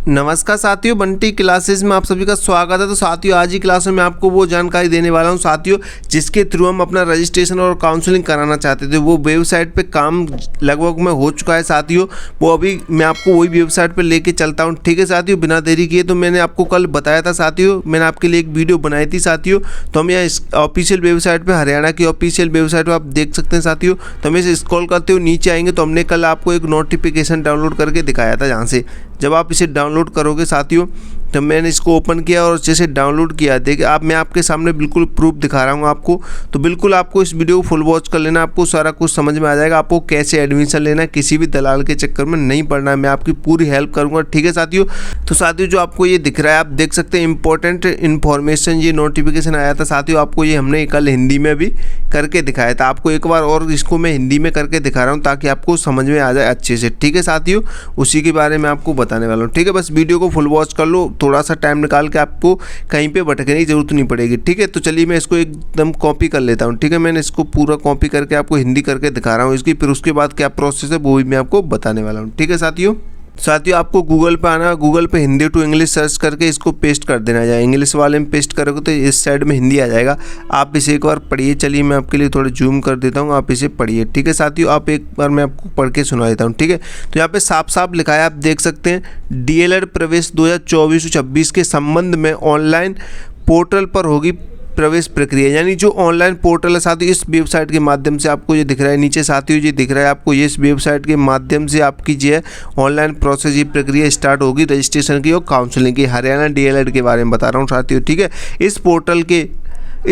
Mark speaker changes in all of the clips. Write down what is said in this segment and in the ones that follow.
Speaker 1: नमस्कार साथियों, बंटी क्लासेस में आप सभी का स्वागत है। तो साथियों, आज की क्लास में मैं आपको वो जानकारी देने वाला हूं साथियों, जिसके थ्रू हम अपना रजिस्ट्रेशन और काउंसलिंग कराना चाहते थे। वो वेबसाइट पे काम लगभग में हो चुका है साथियों। वो अभी मैं आपको वही वेबसाइट पे लेके चलता हूं। ठीक है साथियों, बिना देरी किए तो मैंने आपको कल बताया था साथियों, मैंने आपके लिए एक वीडियो बनाई थी साथियों। तो हम यहाँ ऑफिशियल वेबसाइट पर, हरियाणा की ऑफिशियल वेबसाइट पर आप देख सकते हैं साथियों। तो हम इसे स्क्रॉल करते हुए नीचे आएंगे तो हमने कल आपको एक नोटिफिकेशन डाउनलोड करके दिखाया था। जहाँ से जब आप इसे डाउनलोड करोगे साथियों, तो मैंने इसको ओपन किया और जैसे डाउनलोड किया, देखिए आप, मैं आपके सामने बिल्कुल प्रूफ दिखा रहा हूँ आपको। तो बिल्कुल आपको इस वीडियो को फुल वॉच कर लेना, आपको सारा कुछ समझ में आ जाएगा। आपको कैसे एडमिशन लेना है, किसी भी दलाल के चक्कर में नहीं पड़ना है, मैं आपकी पूरी हेल्प करूँगा। ठीक है साथियों। तो साथियों, जो आपको ये दिख रहा है, आप देख सकते हैं इंपॉर्टेंट इन्फॉर्मेशन, ये नोटिफिकेशन आया था साथियों। आपको ये हमने कल हिंदी में भी करके दिखाया था। आपको एक बार और इसको मैं हिंदी में करके दिखा रहा हूँ ताकि आपको समझ में आ जाए अच्छे से। ठीक है साथियों, उसी के बारे में आपको बताने वाला हूँ। ठीक है, बस वीडियो को फुल वॉच कर लो, थोड़ा सा टाइम निकाल के, आपको कहीं पे भटकने की जरूरत नहीं पड़ेगी। ठीक है, तो चलिए मैं इसको एकदम कॉपी कर लेता हूँ। ठीक है, मैंने इसको पूरा कॉपी करके आपको हिंदी करके दिखा रहा हूँ इसकी, फिर उसके बाद क्या प्रोसेस है वो भी मैं आपको बताने वाला हूँ। ठीक है साथियों, आपको गूगल पे आना, गूगल पे हिंदी टू इंग्लिश सर्च करके इसको पेस्ट कर देना है। इंग्लिश वाले में पेस्ट करोगे तो इस साइड में हिंदी आ जाएगा। आप इसे एक बार पढ़िए। चलिए मैं आपके लिए थोड़ा जूम कर देता हूँ, आप इसे पढ़िए। ठीक है साथियों, आप एक बार मैं आपको पढ़ के सुना देता हूँ। ठीक है, तो यहाँ पे साफ साफ लिखा है, आप देख सकते हैं, डीएलएड प्रवेश 2024-26 के संबंध में ऑनलाइन पोर्टल पर होगी प्रवेश प्रक्रिया। यानी जो ऑनलाइन पोर्टल है साथियों, इस वेबसाइट के माध्यम से आपको ये दिख रहा है नीचे साथियों, ये दिख रहा है आपको, ये इस वेबसाइट के माध्यम से आपकी जो है ऑनलाइन प्रोसेस, ये प्रक्रिया स्टार्ट होगी रजिस्ट्रेशन की और काउंसलिंग की। हरियाणा डीएलएड के बारे में बता रहा हूँ साथियों। ठीक है, इस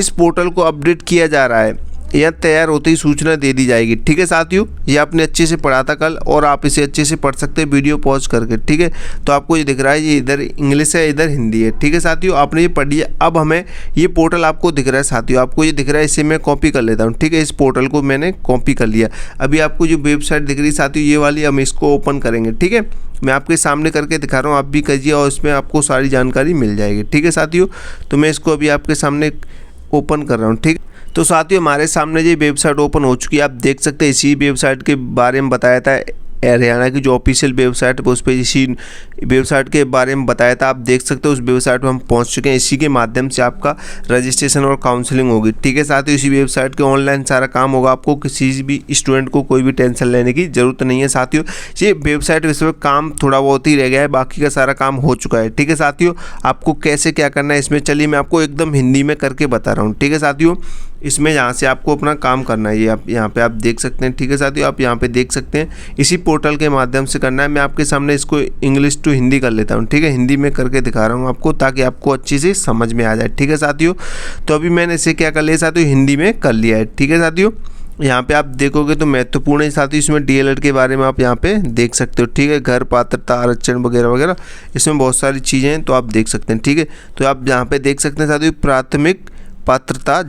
Speaker 1: पोर्टल को अपडेट किया जा रहा है, यह तैयार होते ही सूचना दे दी जाएगी। ठीक है साथियों, ये आपने अच्छे से पढ़ा था कल और आप इसे अच्छे से पढ़ सकते हैं वीडियो पॉज करके। ठीक है, तो आपको ये दिख रहा है, ये इधर इंग्लिश है, इधर हिंदी है। ठीक है साथियों, आपने ये पढ़ लिया। अब हमें ये पोर्टल आपको दिख रहा है साथियों, आपको ये दिख रहा है, इसे मैं कॉपी कर लेता हूँ। ठीक है, इस पोर्टल को मैंने कॉपी कर लिया। अभी आपको जो वेबसाइट दिख रही है साथियों, ये वाली, हम इसको ओपन करेंगे। ठीक है, मैं आपके सामने करके दिखा रहा हूँ, आप भी करिए और इसमें आपको सारी जानकारी मिल जाएगी। ठीक है साथियों, तो मैं इसको अभी आपके सामने ओपन कर रहा हूँ। ठीक, तो साथियों हमारे सामने ये वेबसाइट ओपन हो चुकी है। आप देख सकते हैं, इसी वेबसाइट के बारे में बताया था, हरियाणा की जो ऑफिशियल वेबसाइट है उस पर इसी वेबसाइट के बारे में बताया था। आप देख सकते हो उस वेबसाइट पर हम पहुंच चुके हैं। इसी के माध्यम से आपका रजिस्ट्रेशन और काउंसलिंग होगी। ठीक है साथियों, इसी वेबसाइट के ऑनलाइन सारा काम होगा। आपको किसी भी स्टूडेंट को कोई भी टेंशन लेने की जरूरत नहीं है साथियों। ये वेबसाइट वैसे काम थोड़ा बहुत ही रह गया है, बाकी का सारा काम हो चुका है। ठीक है साथियों, आपको कैसे क्या करना है इसमें, चलिए मैं आपको एकदम हिंदी में करके बता रहा हूँ। ठीक है साथियों, इसमें यहाँ से आपको अपना काम करना है, ये आप यहाँ पे आप देख सकते हैं। ठीक है साथियों, आप यहाँ पे देख सकते हैं, इसी पोर्टल के माध्यम से करना है। मैं आपके सामने इसको इंग्लिश टू हिंदी कर लेता हूँ। ठीक है, हिंदी में करके दिखा रहा हूँ आपको ताकि आपको अच्छी से समझ में आ जाए। ठीक है साथियों, तो अभी मैंने इसे क्या कर लिया साथियों, हिंदी में कर लिया है। ठीक है साथियों, यहाँ पे आप देखोगे तो महत्वपूर्ण है साथियों, इसमें डीएलएड के बारे में आप यहाँ पे देख सकते हो। ठीक है, घर पात्रता, आरक्षण वगैरह वगैरह, इसमें बहुत सारी चीज़ें हैं, तो आप देख सकते हैं। ठीक है, तो आप यहाँ पे देख सकते हैं साथियों, प्राथमिक पात्रता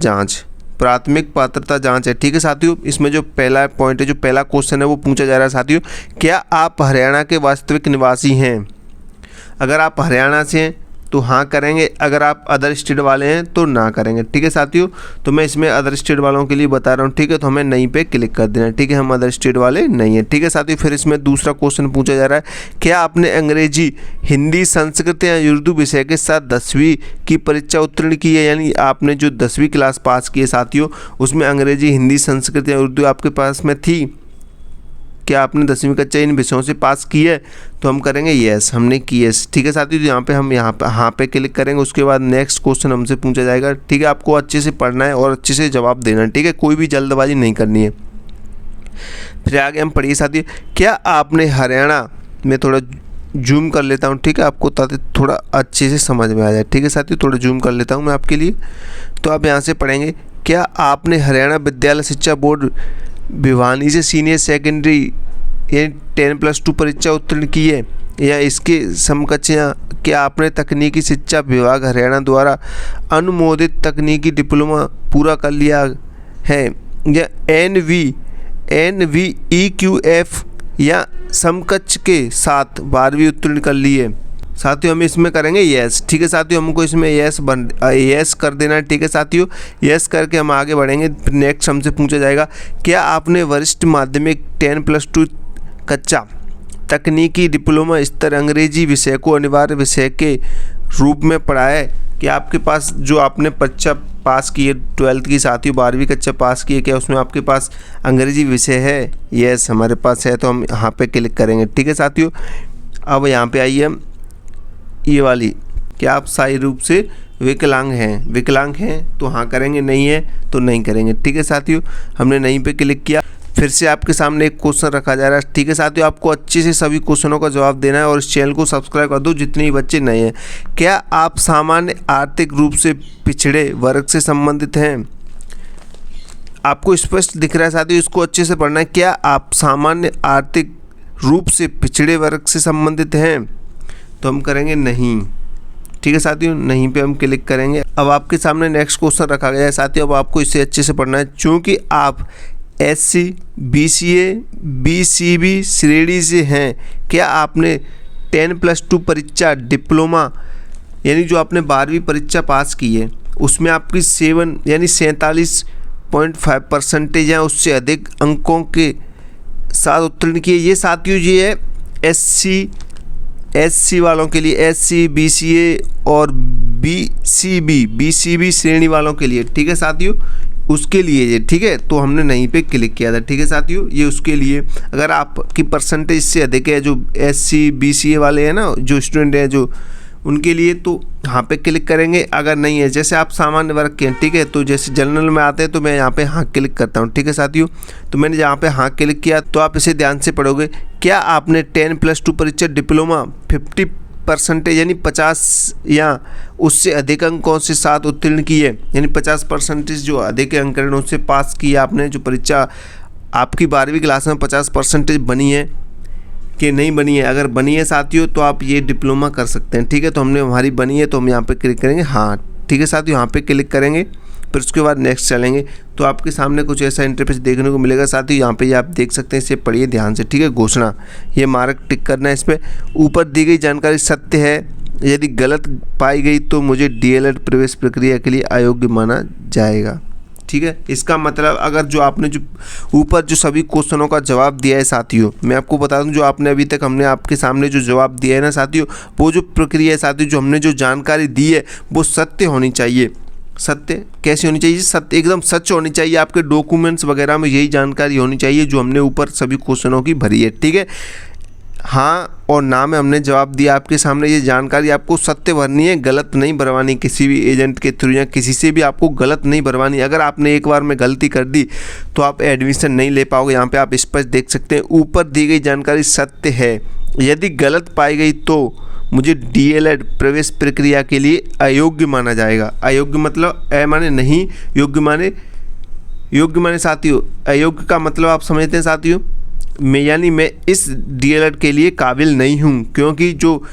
Speaker 1: जांच है। ठीक है साथियों, इसमें जो पहला पॉइंट है, जो पहला क्वेश्चन है वो पूछा जा रहा है साथियों, क्या आप हरियाणा के वास्तविक निवासी हैं? अगर आप हरियाणा से हैं तो हाँ करेंगे, अगर आप अदर स्टेट वाले हैं तो ना करेंगे। ठीक है साथियों, तो मैं इसमें अदर स्टेट वालों के लिए बता रहा हूँ। ठीक है, तो हमें नहीं पे क्लिक कर देना है। ठीक है, हम अदर स्टेट वाले नहीं है। ठीक है साथियों, फिर इसमें दूसरा क्वेश्चन पूछा जा रहा है, क्या आपने अंग्रेजी, हिंदी, संस्कृत या उर्दू विषय के साथ 10वीं की परीक्षा उत्तीर्ण की है? यानी आपने जो 10वीं क्लास पास की है साथियों, उसमें अंग्रेजी, हिंदी, संस्कृत या उर्दू आपके पास में थी? क्या आपने 10वीं कक्षा इन विषयों से पास की है? तो हम करेंगे यस, हमने की है। ठीक है साथियों, तो यहाँ पे हम हाँ पे क्लिक करेंगे। उसके बाद नेक्स्ट क्वेश्चन हमसे पूछा जाएगा। ठीक है, आपको अच्छे से पढ़ना है और अच्छे से जवाब देना है। ठीक है, कोई भी जल्दबाजी नहीं करनी है। फिर आगे हम पढ़िए साथियों, क्या आपने हरियाणा में, थोड़ा जूम कर लेता हूँ। ठीक है, आपको ताकि थोड़ा अच्छे से समझ में आ जाए। ठीक है साथियों, थोड़ा जूम कर लेता हूँ मैं आपके लिए। तो आप यहाँ से पढ़ेंगे, क्या आपने हरियाणा विद्यालय शिक्षा बोर्ड भिवानी से सीनियर सेकेंडरी यानी 10+2 परीक्षा उत्तीर्ण की है या इसके समकक्ष, या क्या आपने तकनीकी शिक्षा विभाग हरियाणा द्वारा अनुमोदित तकनीकी डिप्लोमा पूरा कर लिया है, या NVEQF या समकक्ष के साथ 12वीं उत्तीर्ण कर ली है? साथियों हम इसमें करेंगे यस। ठीक है साथियों, हमको इसमें यस कर देना है। ठीक है साथियों, यस करके हम आगे बढ़ेंगे। नेक्स्ट हमसे पूछा जाएगा, क्या आपने वरिष्ठ माध्यमिक 10+2 कक्षा तकनीकी डिप्लोमा स्तर अंग्रेजी विषय को अनिवार्य विषय के रूप में पढ़ाए। कि आपके पास जो आपने परीक्षा पास की है 12th की, साथियों 12वीं कक्षा पास की है, क्या उसमें आपके पास अंग्रेजी विषय है? यस, हमारे पास है, तो हम यहाँ पे क्लिक करेंगे। ठीक है साथियों, अब यहाँ पे आइए ये वाली, क्या आप सही रूप से विकलांग हैं तो हाँ करेंगे, नहीं है तो नहीं करेंगे। ठीक है साथियों, हमने नहीं पे क्लिक किया। फिर से आपके सामने एक क्वेश्चन रखा जा रहा है। ठीक है साथियों, आपको अच्छे से सभी क्वेश्चनों का जवाब देना है और इस चैनल को सब्सक्राइब कर दो जितने भी बच्चे नए हैं। क्या आप सामान्य आर्थिक रूप से पिछड़े वर्ग से संबंधित हैं? आपको स्पष्ट दिख रहा है साथियों, इसको अच्छे से पढ़ना है। क्या आप सामान्य आर्थिक रूप से पिछड़े वर्ग से संबंधित हैं? तो हम करेंगे नहीं। ठीक है साथियों, नहीं पे हम क्लिक करेंगे। अब आपके सामने नेक्स्ट क्वेश्चन रखा गया है साथियों, अब आपको इसे अच्छे से पढ़ना है। चूँकि आप SC, BCA, BCB श्रेणी से हैं, क्या आपने 10+2 परीक्षा डिप्लोमा यानी जो आपने 12वीं परीक्षा पास की है उसमें आपकी 47.5% या उससे अधिक अंकों के साथ उत्तीर्ण किए? ये साथियों ये है SC वालों के लिए, SC, BCA और BCB श्रेणी वालों के लिए। ठीक है साथियों, उसके लिए ये, ठीक है, तो हमने नहीं पे क्लिक किया था। ठीक है साथियों, ये उसके लिए। अगर आपकी परसेंटेज से अधिक है, जो SC, BCA वाले हैं ना, जो स्टूडेंट हैं जो, उनके लिए तो यहाँ पे क्लिक करेंगे। अगर नहीं है, जैसे आप सामान्य वर्ग के हैं, ठीक है, तो जैसे जनरल में आते हैं तो मैं यहाँ पे हाँ क्लिक करता हूँ। ठीक है साथियों, तो मैंने यहाँ पे हाँ क्लिक किया, तो आप इसे ध्यान से पढ़ोगे। क्या आपने 10+2 परीक्षा डिप्लोमा 50% यानी 50 या उससे अधिक अंकों से साथ उत्तीर्ण की है? यानी 50% जो अधिक अंक हैं उससे पास किया आपने, जो परीक्षा आपकी 12वीं क्लास में 50% बनी है कि नहीं बनी है? अगर बनी है साथियों तो आप ये डिप्लोमा कर सकते हैं। ठीक है, तो हमने हमारी बनी है तो हम यहाँ पे क्लिक करेंगे हाँ। ठीक है साथियों, यहाँ पे क्लिक करेंगे, फिर उसके बाद नेक्स्ट चलेंगे तो आपके सामने कुछ ऐसा इंटरफेस देखने को मिलेगा साथियों। यहाँ पे ये आप देख सकते हैं, इसे पढ़िए ध्यान से। ठीक है, घोषणा, ये मार्क टिक करना है इस पर। ऊपर दी गई जानकारी सत्य है, यदि गलत पाई गई तो मुझे DLED प्रवेश प्रक्रिया के लिए अयोग्य माना जाएगा। ठीक है, इसका मतलब अगर जो आपने जो ऊपर जो सभी क्वेश्चनों का जवाब दिया है साथियों, मैं आपको बता दूं जो आपने अभी तक हमने आपके सामने जो जवाब दिया है ना साथियों, वो जो प्रक्रिया है साथियों, जो हमने जो जानकारी दी है वो सत्य होनी चाहिए। सत्य कैसी होनी चाहिए? सत्य एकदम सच होनी चाहिए। आपके डॉक्यूमेंट्स वगैरह में यही जानकारी होनी चाहिए जो हमने ऊपर सभी क्वेश्चनों की भरी है। ठीक है, हाँ और ना में हमने जवाब दिया आपके सामने। ये जानकारी आपको सत्य भरनी है, गलत नहीं भरवानी। किसी भी एजेंट के थ्रू या किसी से भी आपको गलत नहीं भरवानी। अगर आपने एक बार में गलती कर दी तो आप एडमिशन नहीं ले पाओगे। यहाँ पे आप स्पष्ट देख सकते हैं, ऊपर दी गई जानकारी सत्य है, यदि गलत पाई गई तो मुझे DLED प्रवेश प्रक्रिया के लिए अयोग्य माना जाएगा। अयोग्य मतलब माने नहीं, योग्य माने साथियों, अयोग्य का मतलब आप समझते हैं साथियों, मैं इस DLED के लिए काबिल नहीं हूँ, क्योंकि जो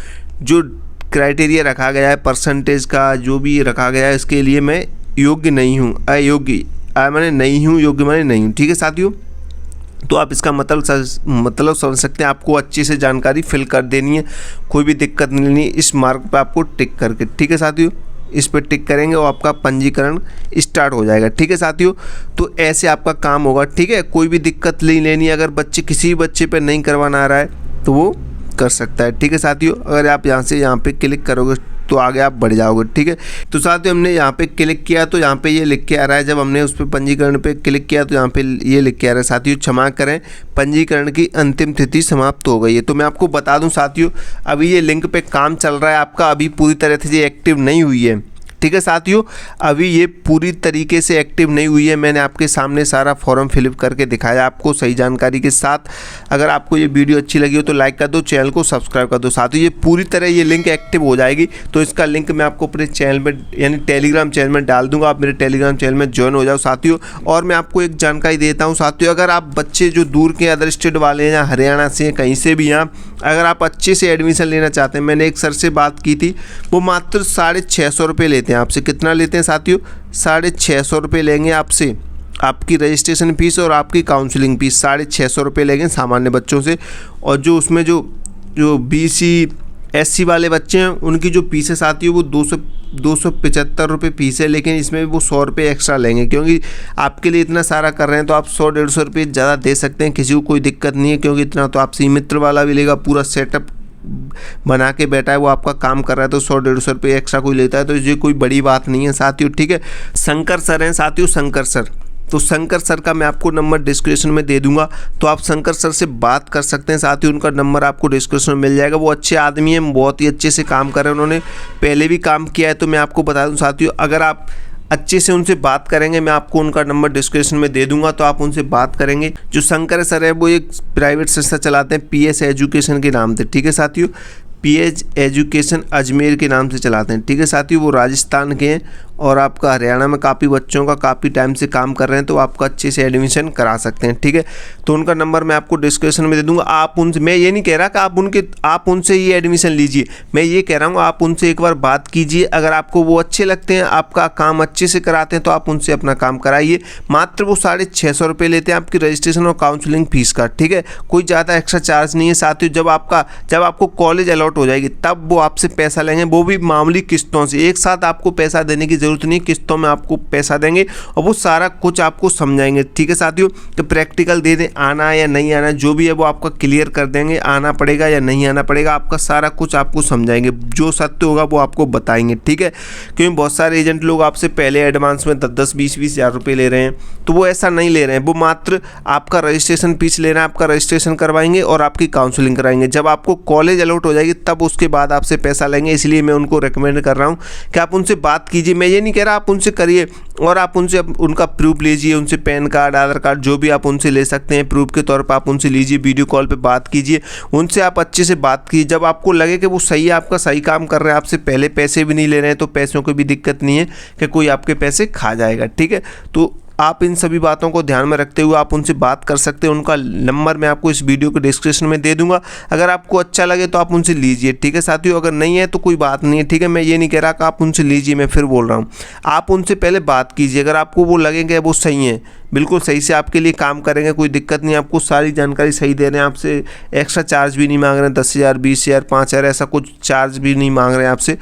Speaker 1: क्राइटेरिया रखा गया है परसेंटेज का, जो भी रखा गया है, इसके लिए मैं योग्य नहीं हूँ। अयोग्य माने नहीं हूँ, योग्य माने नहीं हूँ। ठीक है साथियों, तो आप इसका मतलब समझ सकते हैं। आपको अच्छे से जानकारी फिल कर देनी है, कोई भी दिक्कत नहीं लेनी। इस मार्क पे आपको टिक करके, ठीक है साथियों, इस पर टिक करेंगे और आपका पंजीकरण स्टार्ट हो जाएगा। ठीक है साथियों, तो ऐसे आपका काम होगा। ठीक है, कोई भी दिक्कत नहीं लेनी। अगर किसी भी बच्चे पे नहीं करवाना आ रहा है तो वो कर सकता है। ठीक है साथियों, अगर आप यहाँ पे क्लिक करोगे तो आगे आप बढ़ जाओगे। ठीक है, तो साथियों हमने यहाँ पे क्लिक किया तो यहाँ पे ये लिख के आ रहा है, जब हमने उस पर पंजीकरण पे क्लिक किया तो यहाँ पे ये लिख के आ रहा है साथियों, क्षमा करें पंजीकरण की अंतिम तिथि समाप्त हो गई है। तो मैं आपको बता दूं साथियों, अभी ये लिंक पे काम चल रहा है आपका, अभी पूरी तरह से ये एक्टिव नहीं हुई है। ठीक है साथियों, अभी ये पूरी तरीके से एक्टिव नहीं हुई है। मैंने आपके सामने सारा फॉर्म फिलअप करके दिखाया आपको सही जानकारी के साथ। अगर आपको ये वीडियो अच्छी लगी हो तो लाइक कर दो, चैनल को सब्सक्राइब कर दो। साथियों ये पूरी तरह ये लिंक एक्टिव हो जाएगी, तो इसका लिंक मैं आपको अपने चैनल में यानी टेलीग्राम चैनल में डाल दूंगा। आप मेरे टेलीग्राम चैनल में ज्वाइन हो जाओ साथियों। और मैं आपको एक जानकारी देता हूँ साथियों, अगर आप बच्चे जो दूर के अदर स्टेट वाले हैं या हरियाणा से कहीं से भी यहाँ, अगर आप अच्छे से एडमिशन लेना चाहते हैं, मैंने एक सर से बात की थी, वो मात्र 650 रुपये लेते हैं आपसे। कितना लेते हैं साथियों? 650 रुपये लेंगे आपसे, आपकी रजिस्ट्रेशन फीस और आपकी काउंसलिंग फीस 650 रुपये लेंगे सामान्य बच्चों से। और जो उसमें जो BC SC वाले बच्चे हैं उनकी जो फीस है साथियों वो 275 रुपये फीस है, लेकिन इसमें भी वो 100 रुपये एक्स्ट्रा लेंगे क्योंकि आपके लिए इतना सारा कर रहे हैं तो आप 100-150 रुपये ज़्यादा दे सकते हैं, किसी को कोई दिक्कत नहीं है क्योंकि इतना तो आपसे मित्र वाला भी लेगा, पूरा सेटअप बना के बैठा है वो आपका काम कर रहा है तो 100-150 रुपये एक्स्ट्रा कोई लेता है तो ये कोई बड़ी बात नहीं है साथियों। ठीक है, शंकर सर हैं साथियों, शंकर सर, तो शंकर सर का मैं आपको नंबर डिस्क्रिप्शन में दे दूंगा, तो आप शंकर सर से बात कर सकते हैं साथियों, उनका नंबर आपको डिस्क्रिप्शन में मिल जाएगा। वो अच्छे आदमी हैं, बहुत ही अच्छे से काम कर रहे हैं, उन्होंने पहले भी काम किया है। तो मैं आपको बता दूं साथियों, अगर आप अच्छे से उनसे बात करेंगे, मैं आपको उनका नंबर डिस्क्रिप्शन में दे दूंगा, तो आप उनसे बात करेंगे। जो शंकर सर है वो एक प्राइवेट संस्था चलाते हैं PS एजुकेशन के नाम से। ठीक है साथियों, PS एजुकेशन अजमेर के नाम से चलाते हैं। ठीक है साथियों, वो राजस्थान के हैं और आपका हरियाणा में काफ़ी बच्चों का काफ़ी टाइम से काम कर रहे हैं, तो आपका अच्छे से एडमिशन करा सकते हैं। ठीक है, तो उनका नंबर मैं आपको डिस्क्रिप्शन में दे दूंगा। आप उनसे, मैं ये नहीं कह रहा कि आप उनसे ही एडमिशन लीजिए, मैं ये कह रहा हूँ आप उनसे एक बार बात कीजिए, अगर आपको वो अच्छे लगते हैं, आपका काम अच्छे से कराते हैं तो आप उनसे अपना काम कराइए। मात्र वो 650 रुपये लेते हैं आपकी रजिस्ट्रेशन और काउंसलिंग फीस का। ठीक है, कोई ज़्यादा एक्स्ट्रा चार्ज नहीं है साथियों। जब आपको कॉलेज अलॉट हो जाएगी तब वो आपसे पैसा लेंगे, वो भी मामूली किस्तों से, एक साथ आपको पैसा देने की जरूरत नहीं, किस्तों में आपको पैसा देंगे और वो सारा कुछ आपको समझाएंगे। ठीक है साथियों, तो प्रैक्टिकल दे दें, आना है या नहीं आना, जो भी है वो आपका क्लियर कर देंगे, आना पड़ेगा या नहीं आना पड़ेगा, आपका सारा कुछ आपको समझाएंगे, जो सत्य होगा वो आपको बताएंगे। ठीक है, क्योंकि बहुत सारे एजेंट लोग आपसे पहले एडवांस में 10-20 हज़ार रुपये ले रहे हैं, तो वो ऐसा नहीं ले रहे हैं, वो मात्र आपका रजिस्ट्रेशन फीस ले रहे हैं, आपका रजिस्ट्रेशन करवाएंगे और आपकी काउंसलिंग कराएंगे। जब आपको कॉलेज अलॉट हो जाएगी तब उसके बाद आपसे पैसा लेंगे, इसलिए मैं उनको रेकमेंड कर रहा हूँ कि आप उनसे बात कीजिए। मैं ये नहीं कह रहा आप उनसे करिए, और आप उनसे उनका प्रूफ लीजिए, उनसे पैन कार्ड, आधार कार्ड, जो भी आप उनसे ले सकते हैं प्रूफ के तौर पर आप उनसे लीजिए, वीडियो कॉल पे बात कीजिए, उनसे आप अच्छे से बात कीजिए। जब आपको लगे कि वो सही है, आपका सही काम कर रहे हैं, आपसे पहले पैसे भी नहीं ले रहे हैं, तो पैसों की भी दिक्कत नहीं है कि कोई आपके पैसे खा जाएगा। ठीक है, तो आप इन सभी बातों को ध्यान में रखते हुए आप उनसे बात कर सकते हैं। उनका नंबर मैं आपको इस वीडियो के डिस्क्रिप्शन में दे दूंगा, अगर आपको अच्छा लगे तो आप उनसे लीजिए। ठीक है साथियों, अगर नहीं है तो कोई बात नहीं है। ठीक है, मैं ये नहीं कह रहा कि आप उनसे लीजिए, मैं फिर बोल रहा हूँ आप उनसे पहले बात कीजिए, अगर आपको वो लगेंगे वो सही है, बिल्कुल सही से आपके लिए काम करेंगे, कोई दिक्कत नहीं, आपको सारी जानकारी सही दे रहे हैं, आपसे एक्स्ट्रा चार्ज भी नहीं मांग रहे हैं, 10,000, 20,000, 5,000 ऐसा कुछ चार्ज भी नहीं मांग रहे हैं आपसे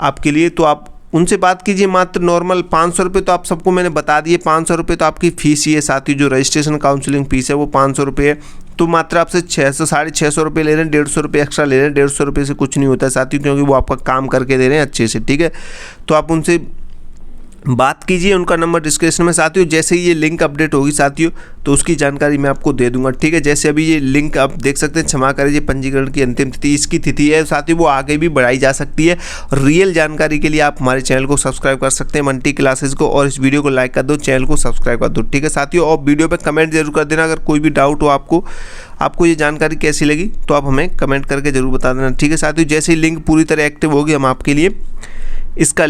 Speaker 1: आपके लिए, तो आप उनसे बात कीजिए। मात्र नॉर्मल 500 रुपये तो आप सबको मैंने बता दिए, 500 रुपये तो आपकी फ़ीस ही है साथियों, जो रजिस्ट्रेशन काउंसलिंग फ़ीस है वो 500 रुपये है, तो मात्र आपसे 600-650 रुपये ले रहे हैं, 150 रुपये एक्स्ट्रा ले रहे हैं। 150 रुपये से कुछ नहीं होता है साथियों, क्योंकि वो आपका काम करके दे रहे हैं अच्छे से। ठीक है, तो आप उनसे बात कीजिए, उनका नंबर डिस्क्रिप्शन में साथियों। जैसे ही ये लिंक अपडेट होगी साथियों तो उसकी जानकारी मैं आपको दे दूंगा। ठीक है, जैसे अभी ये लिंक आप देख सकते हैं, क्षमा करिए, पंजीकरण की अंतिम तिथि, इसकी तिथि है साथियों, वो आगे भी बढ़ाई जा सकती है। रियल जानकारी के लिए आप हमारे चैनल को सब्सक्राइब कर सकते हैं, मंटी क्लासेस को, और इस वीडियो को लाइक कर दो, चैनल को सब्सक्राइब कर दो। ठीक है साथियों, और वीडियो पर कमेंट जरूर कर देना, अगर कोई भी डाउट हो आपको ये जानकारी कैसी लगी तो आप हमें कमेंट करके जरूर बता देना। ठीक है साथियों, जैसे ही लिंक पूरी तरह एक्टिव होगी हम आपके लिए इसका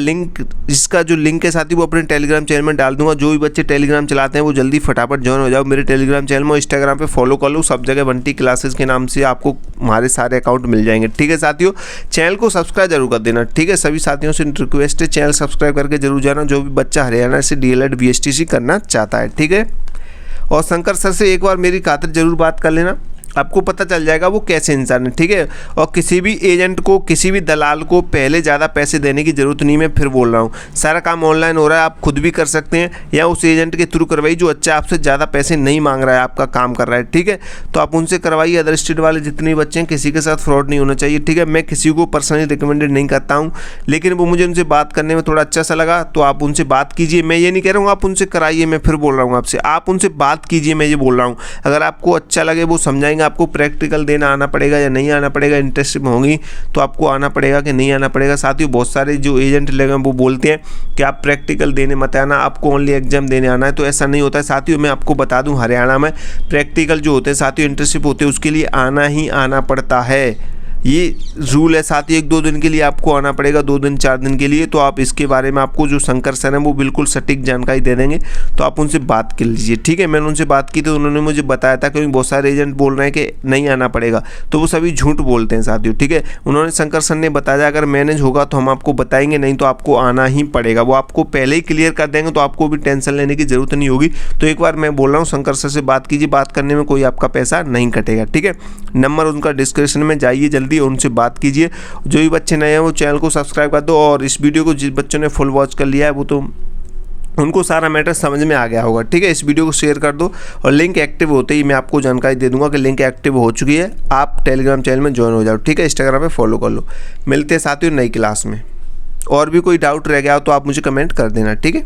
Speaker 1: जो लिंक है साथियों वो अपने टेलीग्राम चैनल में डाल दूंगा। जो भी बच्चे टेलीग्राम चलाते हैं वो जल्दी फटाफट ज्वाइन हो जाओ मेरे टेलीग्राम चैनल में, इंस्टाग्राम पे फॉलो कर लो, सब जगह बंटी क्लासेस के नाम से आपको हमारे सारे अकाउंट मिल जाएंगे। ठीक है साथियों, चैनल को सब्सक्राइब जरूर कर देना। ठीक है, सभी साथियों से रिक्वेस्ट है चैनल सब्सक्राइब करके जरूर जाना, जो भी बच्चा हरियाणा से DLED BSTC करना चाहता है। ठीक है, और शंकर सर से एक बार मेरी खातिर जरूर बात कर लेना, आपको पता चल जाएगा वो कैसे इंसान है। ठीक है, और किसी भी एजेंट को, किसी भी दलाल को पहले ज़्यादा पैसे देने की ज़रूरत नहीं, मैं फिर बोल रहा हूँ, सारा काम ऑनलाइन हो रहा है, आप खुद भी कर सकते हैं या उस एजेंट के थ्रू करवाइए जो अच्छा आपसे ज़्यादा पैसे नहीं मांग रहा है, आपका काम कर रहा है। ठीक है, तो आप उनसे करवाइए। अदर स्टेट वाले जितने बच्चे हैं, किसी के साथ फ्रॉड नहीं होना चाहिए। ठीक है, मैं किसी को पर्सनली रिकमेंडेड नहीं करता हूँ, लेकिन वो मुझे उनसे बात करने में थोड़ा अच्छा सा लगा, तो आप उनसे बात कीजिए। मैं ये नहीं कह रहा हूँ आप उनसे कराइए, मैं फिर बोल रहा हूँ आपसे, आप उनसे बात कीजिए, मैं ये बोल रहा हूँ। अगर आपको अच्छा लगे, वो समझाएंगे, आपको प्रैक्टिकल देना आना पड़ेगा या नहीं आना पड़ेगा, इंटरेस्ट में होंगी तो आपको आना पड़ेगा कि नहीं आना पड़ेगा। साथियों, बहुत सारे जो एजेंट लगे वो बोलते हैं कि आप प्रैक्टिकल देने मत आना, आपको ओनली एग्जाम देने आना है, तो ऐसा नहीं होता है साथियों। मैं आपको बता दूं, हरियाणा में प्रैक्टिकल जो होते हैं साथियों, इंटर्नशिप होते हैं, उसके लिए आना ही आना पड़ता है, ये रूल है साथ ही। 1-2 दिन के लिए आपको आना पड़ेगा, 2 दिन 4 दिन के लिए, तो आप इसके बारे में आपको जो शंकर सर हैं वो बिल्कुल सटीक जानकारी दे देंगे, तो आप उनसे बात कर लीजिए। ठीक है, मैंने उनसे बात की तो उन्होंने मुझे बताया था, क्योंकि बहुत सारे एजेंट बोल रहे हैं कि नहीं आना पड़ेगा, तो वो सभी झूठ बोलते हैं साथियों। ठीक है, उन्होंने शंकर सर ने बताया अगर मैनेज होगा तो हम आपको बताएंगे, नहीं तो आपको आना ही पड़ेगा, वो आपको पहले ही क्लियर कर देंगे, तो आपको भी टेंशन लेने की जरूरत नहीं होगी। तो एक बार मैं बोल रहा हूँ, शंकर सर से बात कीजिए, बात करने में कोई आपका पैसा नहीं कटेगा। ठीक है, नंबर उनका डिस्क्रिप्शन में, जाइए जल्दी दी है उनसे बात कीजिए। जो भी बच्चे नए हैं वो चैनल को सब्सक्राइब कर दो, और इस वीडियो को जिस बच्चों ने फुल वॉच कर लिया है वो तो उनको सारा मैटर समझ में आ गया होगा। ठीक है, इस वीडियो को शेयर कर दो, और लिंक एक्टिव होते ही मैं आपको जानकारी दे दूंगा कि लिंक एक्टिव हो चुकी है, आप टेलीग्राम चैनल में ज्वाइन हो जाओ। ठीक है, इंस्टाग्राम पे फॉलो कर लो। मिलते हैं साथियों नई क्लास में। और भी कोई डाउट रह गया हो तो आप मुझे कमेंट कर देना। ठीक है।